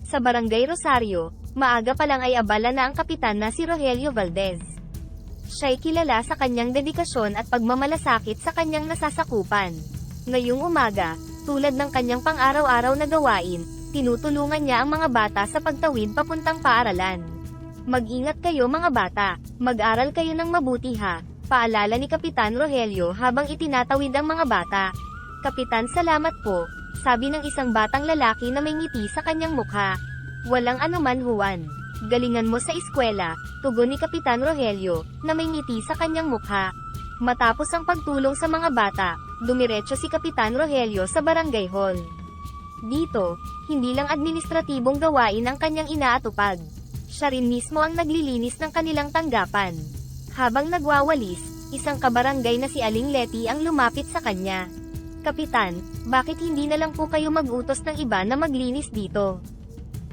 Sa Barangay Rosario, maaga pa lang ay abala na ang kapitan na si Rogelio Valdez. Siya'y kilala sa kanyang dedikasyon at pagmamalasakit sa kanyang nasasakupan. Ngayong umaga, tulad ng kanyang pang-araw-araw na gawain, tinutulungan niya ang mga bata sa pagtawid papuntang paaralan. Mag-ingat kayo mga bata, mag-aral kayo ng mabuti ha, paalala ni Kapitan Rogelio habang itinatawid ang mga bata. Kapitan, salamat po, sabi ng isang batang lalaki na may ngiti sa kanyang mukha. Walang anuman Juan. Galingan mo sa eskwela, tugon ni Kapitan Rogelio, na may ngiti sa kanyang mukha. Matapos ang pagtulong sa mga bata, dumiretso si Kapitan Rogelio sa barangay hall. Dito, hindi lang administratibong gawain ang kanyang inaatupag. Siya rin mismo ang naglilinis ng kanilang tanggapan. Habang nagwawalis, isang kabarangay na si Aling Leti ang lumapit sa kanya. Kapitan, bakit hindi na lang po kayo mag-utos ng iba na maglinis dito?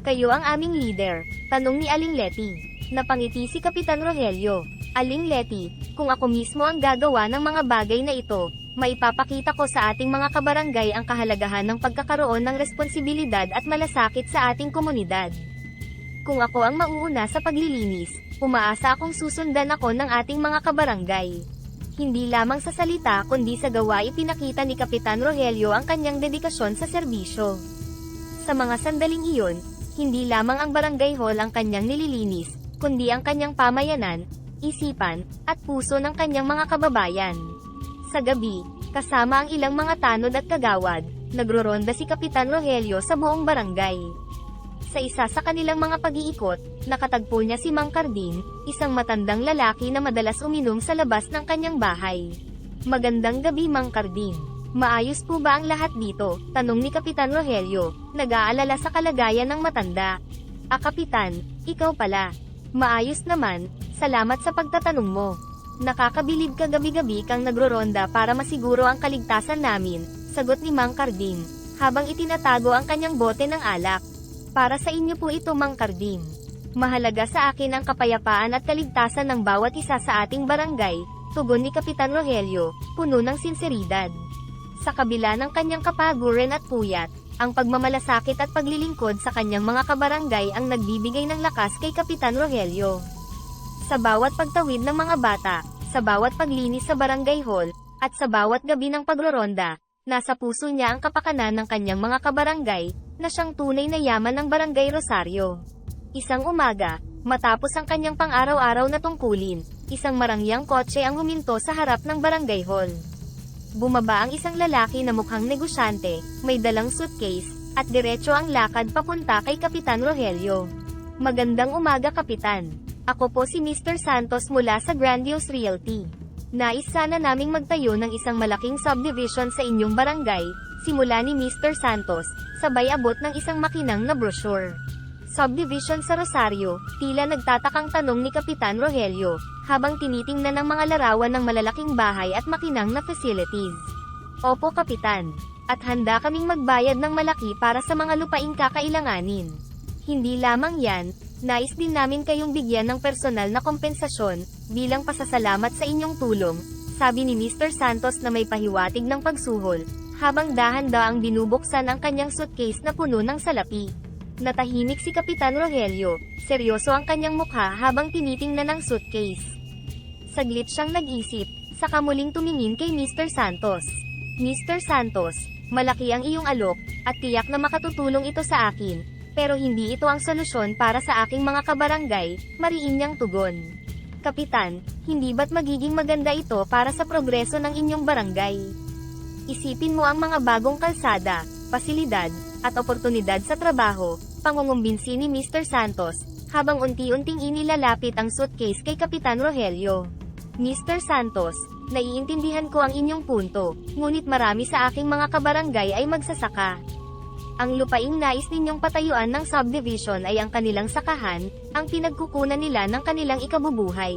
Kayo ang aming leader, tanong ni Aling Leti. Napangiti si Kapitan Rogelio. Aling Leti, kung ako mismo ang gagawa ng mga bagay na ito, maipapakita ko sa ating mga kabarangay ang kahalagahan ng pagkakaroon ng responsibilidad at malasakit sa ating komunidad. Kung ako ang mauuna sa paglilinis, umaasa akong susundan ako ng ating mga kabarangay. Hindi lamang sa salita kundi sa gawa ipinakita ni Kapitan Rogelio ang kanyang dedikasyon sa serbisyo. Sa mga sandaling iyon, hindi lamang ang barangay hall ang kanyang nililinis, kundi ang kanyang pamayanan, isipan, at puso ng kanyang mga kababayan. Sa gabi, kasama ang ilang mga tanod at kagawad, nagroronda si Kapitan Rogelio sa buong barangay. Sa isa sa kanilang mga pag-iikot, nakatagpo niya si Mang Cardin, isang matandang lalaki na madalas uminom sa labas ng kanyang bahay. Magandang gabi Mang Cardin. Maayos po ba ang lahat dito? Tanong ni Kapitan Rogelio, nag-aalala sa kalagayan ng matanda. Kapitan, ikaw pala. Maayos naman, salamat sa pagtatanong mo. Nakakabilib ka gabi-gabi kang nagroronda para masiguro ang kaligtasan namin, sagot ni Mang Cardin, habang itinatago ang kanyang bote ng alak. Para sa inyo po ito Mang Cardin. Mahalaga sa akin ang kapayapaan at kaligtasan ng bawat isa sa ating barangay, tugon ni Kapitan Rogelio, puno ng sinseridad. Sa kabila ng kanyang kapaguran at puyat, ang pagmamalasakit at paglilingkod sa kanyang mga kabarangay ang nagbibigay ng lakas kay Kapitan Rogelio. Sa bawat pagtawid ng mga bata, sa bawat paglinis sa barangay hall, at sa bawat gabi ng pagroronda, nasa puso niya ang kapakanan ng kanyang mga kabarangay, na siyang tunay na yaman ng Barangay Rosario. Isang umaga, matapos ang kanyang pang-araw-araw na tungkulin, isang marangyang kotse ang huminto sa harap ng barangay hall. Bumaba ang isang lalaki na mukhang negosyante, may dalang suitcase, at diretso ang lakad papunta kay Kapitan Rogelio. Magandang umaga Kapitan. Ako po si Mr. Santos mula sa Grandiose Realty. Nais sana naming magtayo ng isang malaking subdivision sa inyong barangay, simula ni Mr. Santos, sabay abot ng isang makinang na brochure. Subdivision sa Rosario, tila nagtatakang tanong ni Kapitan Rogelio, habang tinitingnan ng mga larawan ng malalaking bahay at makinang na facilities. Opo Kapitan, at handa kaming magbayad ng malaki para sa mga lupaing kakailanganin. Hindi lamang yan, nais din namin kayong bigyan ng personal na kompensasyon, bilang pasasalamat sa inyong tulong, sabi ni Mr. Santos na may pahiwatig ng pagsuhol, habang dahan-daang binubuksan ang kanyang suitcase na puno ng salapi. Natahimik si Kapitan Rogelio, seryoso ang kanyang mukha habang tinitingnan ang suitcase. Saglit siyang nag-isip, saka muling tumingin kay Mr. Santos. Mr. Santos, malaki ang iyong alok, at tiyak na makatutulong ito sa akin, pero hindi ito ang solusyon para sa aking mga kabarangay, mariin niyang tugon. Kapitan, hindi ba't magiging maganda ito para sa progreso ng inyong barangay? Isipin mo ang mga bagong kalsada, pasilidad, at oportunidad sa trabaho, pangungumbinsi ni Mr. Santos, habang unti-unting inilalapit ang suitcase kay Kapitan Rogelio. Mr. Santos, naiintindihan ko ang inyong punto, ngunit marami sa aking mga kabarangay ay magsasaka. Ang lupaing nais ninyong patayuan ng subdivision ay ang kanilang sakahan, ang pinagkukunan nila ng kanilang ikabubuhay.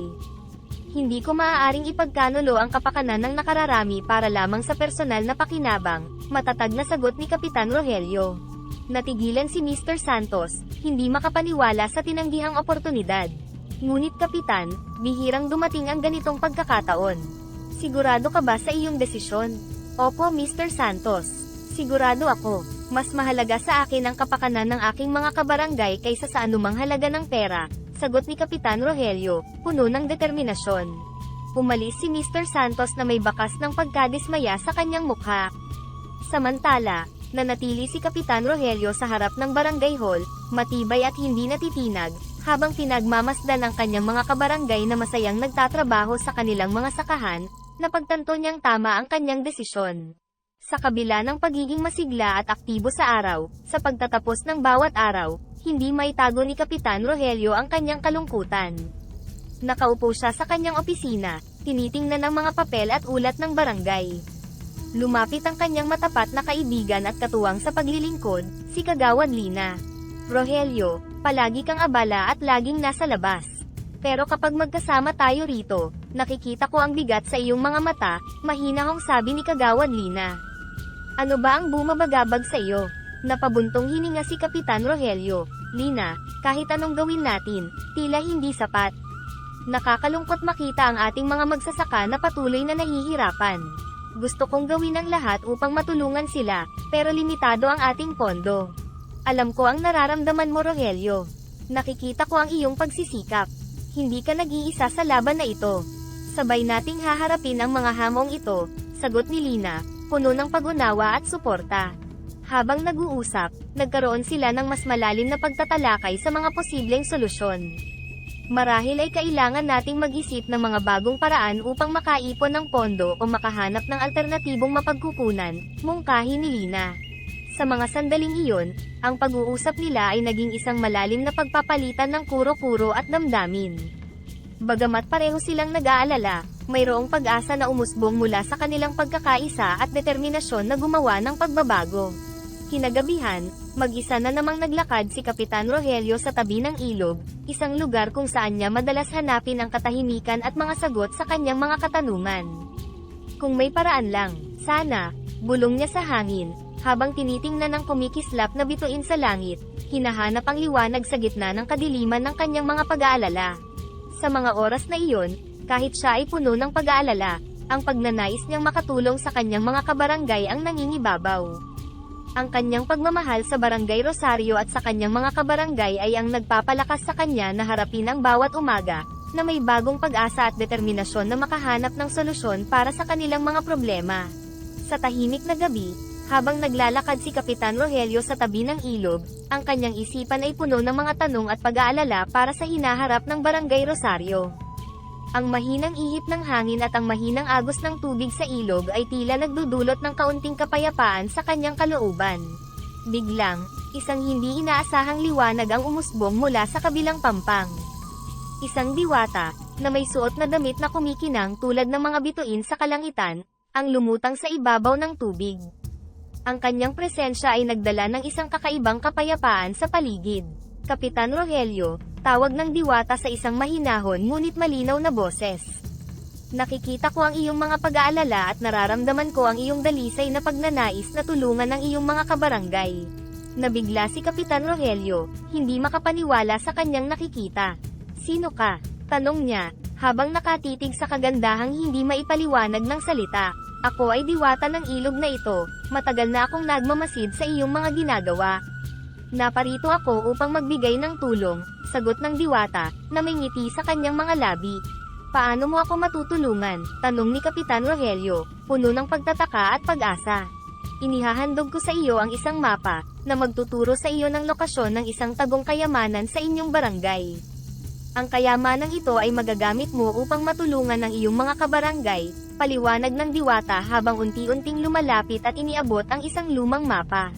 Hindi ko maaaring ipagkanulo ang kapakanan ng nakararami para lamang sa personal na pakinabang, matatag na sagot ni Kapitan Rogelio. Natigilan si Mr. Santos, hindi makapaniwala sa tinanggihang oportunidad. Ngunit Kapitan, bihirang dumating ang ganitong pagkakataon. Sigurado ka ba sa iyong desisyon? Opo Mr. Santos. Sigurado ako. Mas mahalaga sa akin ang kapakanan ng aking mga kabarangay kaysa sa anumang halaga ng pera, sagot ni Kapitan Rogelio, puno ng determinasyon. Umalis si Mr. Santos na may bakas ng pagkadismaya sa kanyang mukha. Samantala, nanatili si Kapitan Rogelio sa harap ng barangay hall, matibay at hindi natitinag, habang pinagmamasdan ang kanyang mga kabarangay na masayang nagtatrabaho sa kanilang mga sakahan, napagtanto niyang tama ang kanyang desisyon. Sa kabila ng pagiging masigla at aktibo sa araw, sa pagtatapos ng bawat araw, hindi maitago ni Kapitan Rogelio ang kanyang kalungkutan. Nakaupo siya sa kanyang opisina, tinitingnan ang mga papel at ulat ng barangay. Lumapit ang kanyang matapat na kaibigan at katuwang sa paglilingkod, si Kagawad Lina. Rogelio, palagi kang abala at laging nasa labas. Pero kapag magkasama tayo rito, nakikita ko ang bigat sa iyong mga mata, mahinahong sabi ni Kagawad Lina. Ano ba ang bumabagabag sa iyo? Napabuntong hininga si Kapitan Rogelio. Lina, kahit anong gawin natin, tila hindi sapat. Nakakalungkot makita ang ating mga magsasaka na patuloy na nahihirapan. Gusto kong gawin ang lahat upang matulungan sila, pero limitado ang ating pondo. Alam ko ang nararamdaman mo, Rogelio. Nakikita ko ang iyong pagsisikap. Hindi ka nag-iisa sa laban na ito. Sabay nating haharapin ang mga hamong ito, sagot ni Lina, puno ng pag-unawa at suporta. Habang nag-uusap, nagkaroon sila ng mas malalim na pagtatalakay sa mga posibleng solusyon. Marahil ay kailangan nating mag-isip ng mga bagong paraan upang makaipon ng pondo o makahanap ng alternatibong mapagkukunan, mungkahi ni Lina. Sa mga sandaling iyon, ang pag-uusap nila ay naging isang malalim na pagpapalitan ng kuro-kuro at damdamin. Bagamat pareho silang nag-aalala, mayroong pag-asa na umusbong mula sa kanilang pagkakaisa at determinasyon na gumawa ng pagbabago. Kinagabihan, mag-isa na namang naglakad si Kapitan Rogelio sa tabi ng ilog, isang lugar kung saan niya madalas hanapin ang katahimikan at mga sagot sa kanyang mga katanungan. Kung may paraan lang, sana, bulong niya sa hangin, habang tinitingnan ng kumikislap na bituin sa langit, hinahanap ang liwanag sa gitna ng kadiliman ng kanyang mga pag-aalala. Sa mga oras na iyon, kahit siya ay puno ng pag-aalala, ang pagnanais niyang makatulong sa kanyang mga kabarangay ang nangingibabaw. Ang kanyang pagmamahal sa Barangay Rosario at sa kanyang mga kabarangay ay ang nagpapalakas sa kanya na harapin ang bawat umaga, na may bagong pag-asa at determinasyon na makahanap ng solusyon para sa kanilang mga problema. Sa tahimik na gabi, habang naglalakad si Kapitan Rogelio sa tabi ng ilog, ang kanyang isipan ay puno ng mga tanong at pag-aalala para sa hinaharap ng Barangay Rosario. Ang mahinang ihip ng hangin at ang mahinang agos ng tubig sa ilog ay tila nagdudulot ng kaunting kapayapaan sa kanyang kalooban. Biglang, isang hindi inaasahang liwanag ang umusbong mula sa kabilang pampang. Isang diwata, na may suot na damit na kumikinang tulad ng mga bituin sa kalangitan, ang lumutang sa ibabaw ng tubig. Ang kanyang presensya ay nagdala ng isang kakaibang kapayapaan sa paligid. Kapitan Rogelio, tawag ng diwata sa isang mahinahon ngunit malinaw na boses. Nakikita ko ang iyong mga pag-aalala at nararamdaman ko ang iyong dalisay na pagnanais na tulungan ang iyong mga kabarangay. Nabigla si Kapitan Rogelio, hindi makapaniwala sa kanyang nakikita. Sino ka? Tanong niya, habang nakatitig sa kagandahang hindi maipaliwanag ng salita. Ako ay diwata ng ilog na ito, matagal na akong nagmamasid sa iyong mga ginagawa. Naparito ako upang magbigay ng tulong, sagot ng diwata, na may ngiti sa kanyang mga labi. Paano mo ako matutulungan? Tanong ni Kapitan Rogelio, puno ng pagtataka at pag-asa. Inihahandog ko sa iyo ang isang mapa, na magtuturo sa iyo ng lokasyon ng isang tagong kayamanan sa inyong barangay. Ang kayamanang ito ay magagamit mo upang matulungan ang iyong mga kabarangay, paliwanag ng diwata habang unti-unting lumalapit at iniabot ang isang lumang mapa.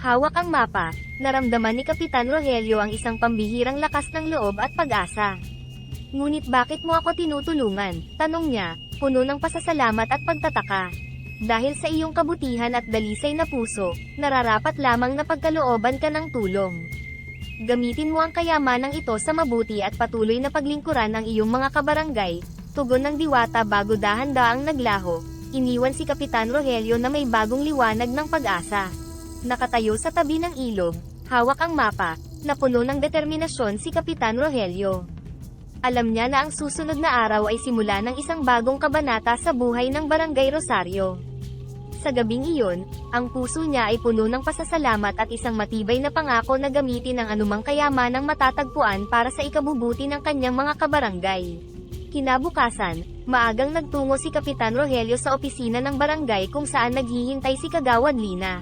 Hawak ang mapa, naramdaman ni Kapitan Rogelio ang isang pambihirang lakas ng loob at pag-asa. Ngunit bakit mo ako tinutulungan? Tanong niya, puno ng pasasalamat at pagtataka. Dahil sa iyong kabutihan at dalisay na puso, nararapat lamang na pagkalooban ka ng tulong. Gamitin mo ang kayamanang ito sa mabuti at patuloy na paglingkuran ang iyong mga kabarangay, tugon ng diwata bago dahan-daang naglaho. Iniwan si Kapitan Rogelio na may bagong liwanag ng pag-asa. Nakatayo sa tabi ng ilog, hawak ang mapa, na puno ng determinasyon si Kapitan Rogelio. Alam niya na ang susunod na araw ay simula ng isang bagong kabanata sa buhay ng Barangay Rosario. Sa gabing iyon, ang puso niya ay puno ng pasasalamat at isang matibay na pangako na gamitin ang anumang kayamanang matatagpuan para sa ikabubuti ng kanyang mga kabarangay. Kinabukasan, maagang nagtungo si Kapitan Rogelio sa opisina ng barangay kung saan naghihintay si Kagawad Lina.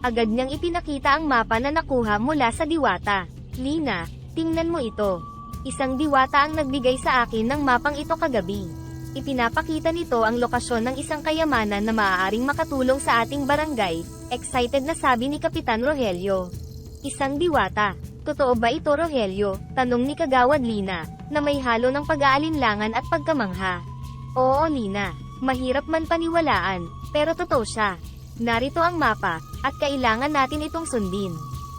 Agad niyang ipinakita ang mapa na nakuha mula sa diwata. "Lina, tingnan mo ito. Isang diwata ang nagbigay sa akin ng mapang ito kagabi. Ipinapakita nito ang lokasyon ng isang kayamanan na maaaring makatulong sa ating barangay," excited na sabi ni Kapitan Rogelio. "Isang diwata. Totoo ba ito, Rogelio?" tanong ni Kagawad Lina, na may halo ng pag-aalinlangan at pagkamangha. "Oo, Lina. Mahirap man paniwalaan, pero totoo siya. Narito ang mapa, at kailangan natin itong sundin.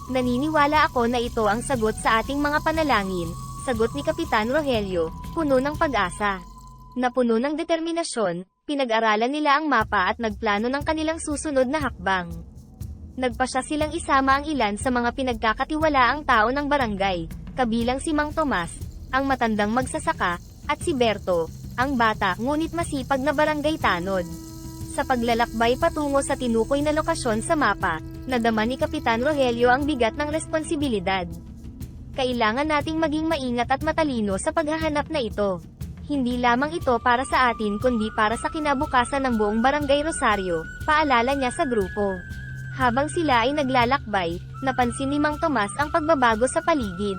Naniniwala ako na ito ang sagot sa ating mga panalangin," sagot ni Kapitan Rogelio, puno ng pag-asa. Napuno ng determinasyon, pinag-aralan nila ang mapa at nagplano ng kanilang susunod na hakbang. Nagpasya silang isama ang ilan sa mga pinagkakatiwalaang tao ng barangay, kabilang si Mang Tomas, ang matandang magsasaka, at si Berto, ang bata ngunit masipag na barangay tanod. Sa paglalakbay patungo sa tinukoy na lokasyon sa mapa, nadama ni Kapitan Rogelio ang bigat ng responsibilidad. "Kailangan nating maging maingat at matalino sa paghahanap na ito. Hindi lamang ito para sa atin kundi para sa kinabukasan ng buong Barangay Rosario," paalala niya sa grupo. Habang sila ay naglalakbay, napansin ni Mang Tomas ang pagbabago sa paligid.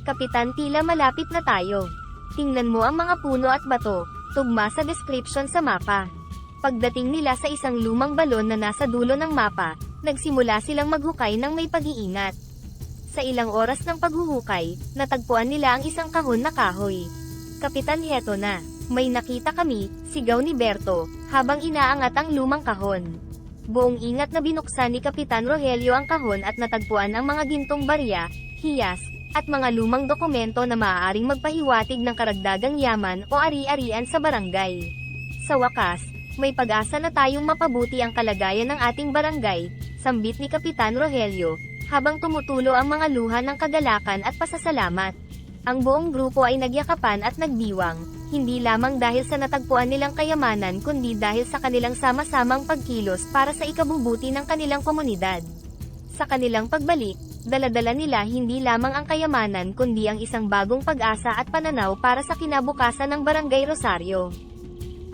"Kapitan, tila malapit na tayo. Tingnan mo ang mga puno at bato, tugma sa description sa mapa." Pagdating nila sa isang lumang balon na nasa dulo ng mapa, nagsimula silang maghukay ng may pag-iingat. Sa ilang oras ng paghuhukay, natagpuan nila ang isang kahon na kahoy. "Kapitan, heto na. May nakita kami," sigaw ni Berto, habang inaangat ang lumang kahon. Buong ingat na binuksan ni Kapitan Rogelio ang kahon at natagpuan ang mga gintong barya, hiyas, at mga lumang dokumento na maaaring magpahiwatig ng karagdagang yaman o ari-arian sa barangay. "Sa wakas, may pag-asa na tayong mapabuti ang kalagayan ng ating barangay," sambit ni Kapitan Rogelio, habang tumutulo ang mga luha ng kagalakan at pasasalamat. Ang buong grupo ay nagyakapan at nagdiwang, hindi lamang dahil sa natagpuan nilang kayamanan kundi dahil sa kanilang sama-samang pagkilos para sa ikabubuti ng kanilang komunidad. Sa kanilang pagbalik, dala-dala nila hindi lamang ang kayamanan kundi ang isang bagong pag-asa at pananaw para sa kinabukasan ng Barangay Rosario.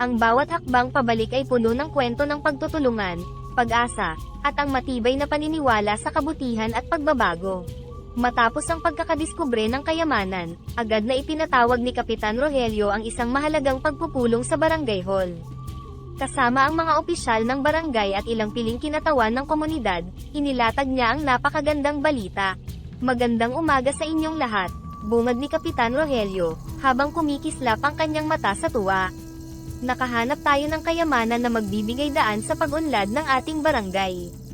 Ang bawat hakbang pabalik ay puno ng kwento ng pagtutulungan, pag-asa, at ang matibay na paniniwala sa kabutihan at pagbabago. Matapos ang pagkakadiskubre ng kayamanan, agad na ipinatawag ni Kapitan Rogelio ang isang mahalagang pagpupulong sa barangay hall. Kasama ang mga opisyal ng barangay at ilang piling kinatawan ng komunidad, inilatag niya ang napakagandang balita. "Magandang umaga sa inyong lahat," bungad ni Kapitan Rogelio, habang kumikislap ang kanyang mata sa tuwa. "Nakahanap tayo ng kayamanan na magbibigay daan sa pag-unlad ng ating barangay.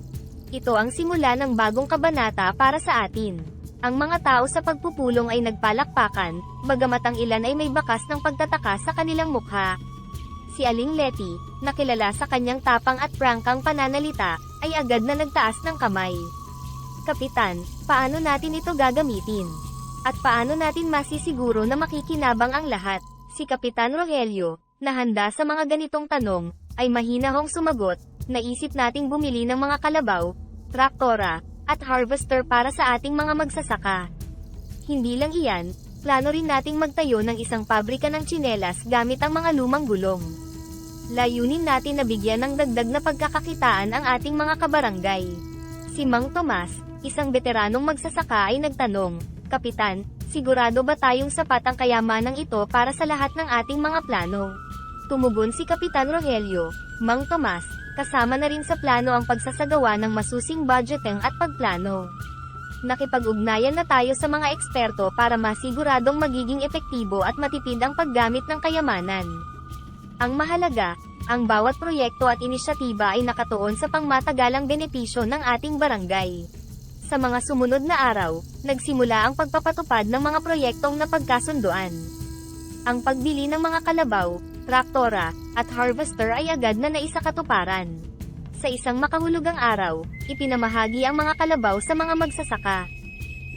Ito ang simula ng bagong kabanata para sa atin." Ang mga tao sa pagpupulong ay nagpalakpakan, bagamat ang ilan ay may bakas ng pagtataka sa kanilang mukha. Si Aling Letty, na kilala sa kanyang tapang at prangkang pananalita, ay agad na nagtaas ng kamay. "Kapitan, paano natin ito gagamitin? At paano natin masisiguro na makikinabang ang lahat?" Si Kapitan Rogelio, na handa sa mga ganitong tanong, ay mahinahong sumagot, "Naisip nating bumili ng mga kalabaw, traktora, at harvester para sa ating mga magsasaka. Hindi lang iyan, plano rin nating magtayo ng isang pabrika ng tsinelas gamit ang mga lumang gulong. Layunin natin na bigyan ng dagdag na pagkakakitaan ang ating mga kabarangay." Si Mang Tomas, isang veteranong magsasaka ay nagtanong, "Kapitan, sigurado ba tayong sapat ang kayamanang ito para sa lahat ng ating mga plano?" Tumugon si Kapitan Rogelio, "Mang Tomas, kasama na rin sa plano ang pagsasagawa ng masusing budgeting at pagplano. Nakipag-ugnayan na tayo sa mga eksperto para masiguradong magiging epektibo at matipid ang paggamit ng kayamanan. Ang mahalaga, ang bawat proyekto at inisyatiba ay nakatuon sa pangmatagalang benepisyo ng ating barangay." Sa mga sumunod na araw, nagsimula ang pagpapatupad ng mga proyektong napagkasunduan. Ang pagbili ng mga kalabaw, traktora, at harvester ay agad na naisakatuparan. Sa isang makahulugang araw, ipinamahagi ang mga kalabaw sa mga magsasaka.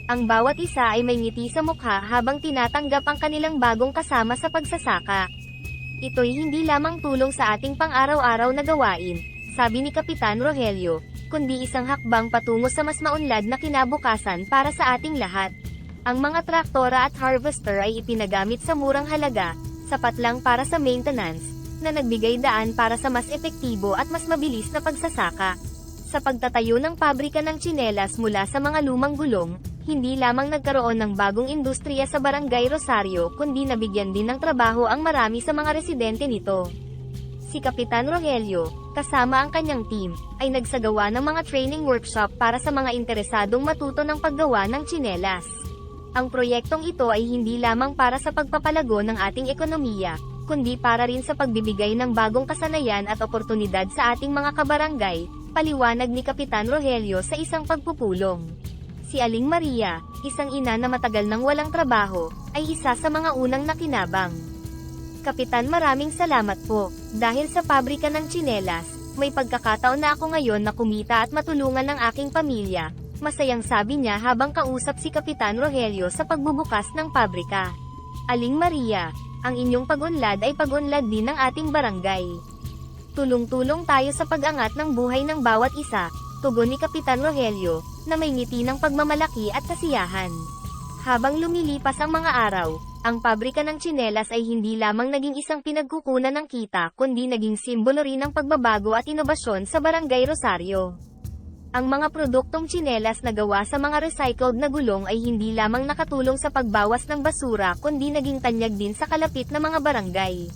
Ang bawat isa ay may ngiti sa mukha habang tinatanggap ang kanilang bagong kasama sa pagsasaka. Ito'y hindi lamang tulong sa ating pang-araw-araw na gawain, sabi ni Kapitan Rogelio, kundi isang hakbang patungo sa mas maunlad na kinabukasan para sa ating lahat. Ang mga traktora at harvester ay ipinagamit sa murang halaga, sapat lang para sa maintenance, na nagbigay daan para sa mas epektibo at mas mabilis na pagsasaka. Sa pagtatayo ng pabrika ng tsinelas mula sa mga lumang gulong, hindi lamang nagkaroon ng bagong industriya sa Barangay Rosario kundi nabigyan din ng trabaho ang marami sa mga residente nito. Si Kapitan Rogelio, kasama ang kanyang team, ay nagsagawa ng mga training workshop para sa mga interesadong matuto ng paggawa ng tsinelas. Ang proyektong ito ay hindi lamang para sa pagpapalago ng ating ekonomiya, kundi para rin sa pagbibigay ng bagong kasanayan at oportunidad sa ating mga kabarangay, paliwanag ni Kapitan Rogelio sa isang pagpupulong. Si Aling Maria, isang ina na matagal nang walang trabaho, ay isa sa mga unang nakinabang. Kapitan, maraming salamat po. Dahil sa pabrika ng tsinelas, may pagkakataon na ako ngayon na kumita at matulungan ng aking pamilya. Masayang sabi niya habang kausap si Kapitan Rogelio sa pagbubukas ng pabrika. Aling Maria, ang inyong pag-unlad ay pag-unlad din ng ating barangay. Tulong-tulong tayo sa pag-angat ng buhay ng bawat isa, tugon ni Kapitan Rogelio, na may ngiti ng pagmamalaki at kasiyahan. Habang lumilipas ang mga araw, ang pabrika ng tsinelas ay hindi lamang naging isang pinagkukunan ng kita kundi naging simbolo rin ng pagbabago at inobasyon sa Barangay Rosario. Ang mga produktong tsinelas na gawa sa mga recycled na gulong ay hindi lamang nakatulong sa pagbawas ng basura kundi naging tanyag din sa kalapit na mga barangay.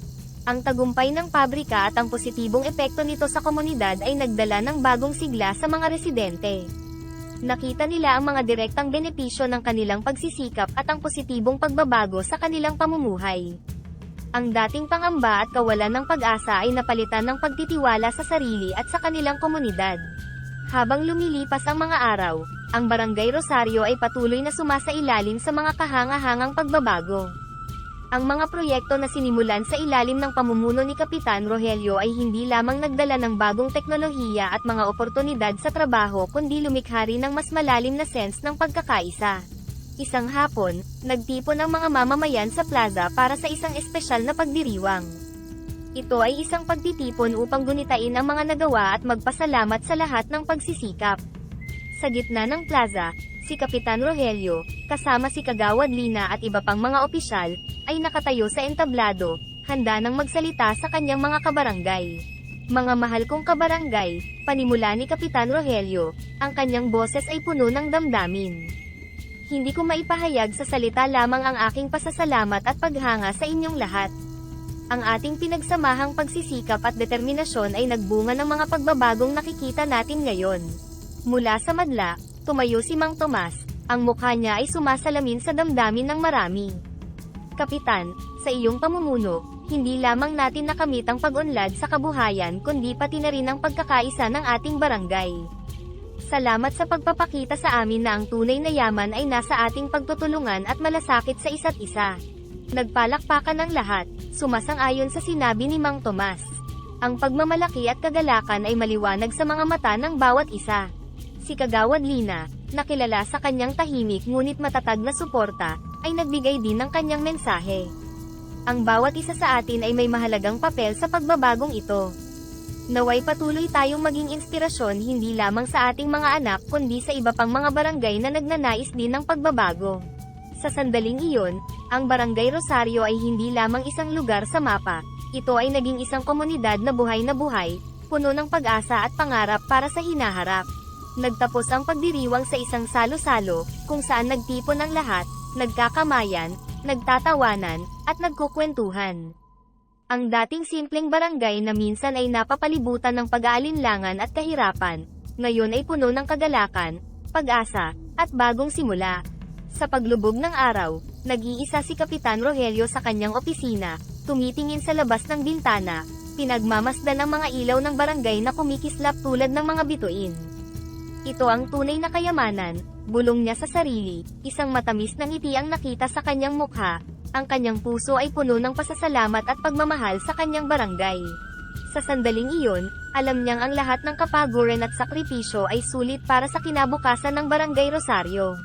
Ang tagumpay ng pabrika at ang positibong epekto nito sa komunidad ay nagdala ng bagong sigla sa mga residente. Nakita nila ang mga direktang benepisyo ng kanilang pagsisikap at ang positibong pagbabago sa kanilang pamumuhay. Ang dating pangamba at kawalan ng pag-asa ay napalitan ng pagtitiwala sa sarili at sa kanilang komunidad. Habang lumilipas ang mga araw, ang Barangay Rosario ay patuloy na sumasailalim sa mga kahanga-hangang pagbabago. Ang mga proyekto na sinimulan sa ilalim ng pamumuno ni Kapitan Rogelio ay hindi lamang nagdala ng bagong teknolohiya at mga oportunidad sa trabaho kundi lumikha rin ng mas malalim na sense ng pagkakaisa. Isang hapon, nagtipon ang mga mamamayan sa plaza para sa isang espesyal na pagdiriwang. Ito ay isang pagtitipon upang gunitain ang mga nagawa at magpasalamat sa lahat ng pagsisikap. Sa gitna ng plaza, si Kapitan Rogelio, kasama si Kagawad Lina at iba pang mga opisyal, ay nakatayo sa entablado, handa nang magsalita sa kanyang mga kabarangay. Mga mahal kong kabarangay, panimula ni Kapitan Rogelio, ang kanyang boses ay puno ng damdamin. Hindi ko maipahayag sa salita lamang ang aking pasasalamat at paghanga sa inyong lahat. Ang ating pinagsamahang pagsisikap at determinasyon ay nagbunga ng mga pagbabagong nakikita natin ngayon. Mula sa madla, tumayo si Mang Tomas, ang mukha niya ay sumasalamin sa damdamin ng marami. Kapitan, sa iyong pamumuno, hindi lamang natin nakamit ang pag-unlad sa kabuhayan kundi pati na rin ang pagkakaisa ng ating barangay. Salamat sa pagpapakita sa amin na ang tunay na yaman ay nasa ating pagtutulungan at malasakit sa isa't isa. Nagpalakpakan ng lahat, sumasang-ayon sa sinabi ni Mang Tomas. Ang pagmamalaki at kagalakan ay maliwanag sa mga mata ng bawat isa. Si Kagawad Lina, nakilala sa kanyang tahimik ngunit matatag na suporta, ay nagbigay din ng kanyang mensahe. Ang bawat isa sa atin ay may mahalagang papel sa pagbabagong ito. Naway patuloy tayong maging inspirasyon hindi lamang sa ating mga anak kundi sa iba pang mga barangay na nagnanais din ng pagbabago. Sa sandaling iyon, ang Barangay Rosario ay hindi lamang isang lugar sa mapa, ito ay naging isang komunidad na buhay, puno ng pag-asa at pangarap para sa hinaharap. Nagtapos ang pagdiriwang sa isang salo-salo, kung saan nagtipon ang lahat, nagkakamayan, nagtatawanan, at nagkukwentuhan. Ang dating simpleng barangay na minsan ay napapalibutan ng pag-aalinlangan at kahirapan, ngayon ay puno ng kagalakan, pag-asa, at bagong simula. Sa paglubog ng araw, nag-iisa si Kapitan Rogelio sa kanyang opisina, tumitingin sa labas ng bintana, pinagmamasdan ang mga ilaw ng barangay na kumikislap tulad ng mga bituin. Ito ang tunay na kayamanan, bulong niya sa sarili, isang matamis na ngiti ang nakita sa kanyang mukha, ang kanyang puso ay puno ng pasasalamat at pagmamahal sa kanyang barangay. Sa sandaling iyon, alam niyang ang lahat ng kapaguran at sakripisyo ay sulit para sa kinabukasan ng Barangay Rosario.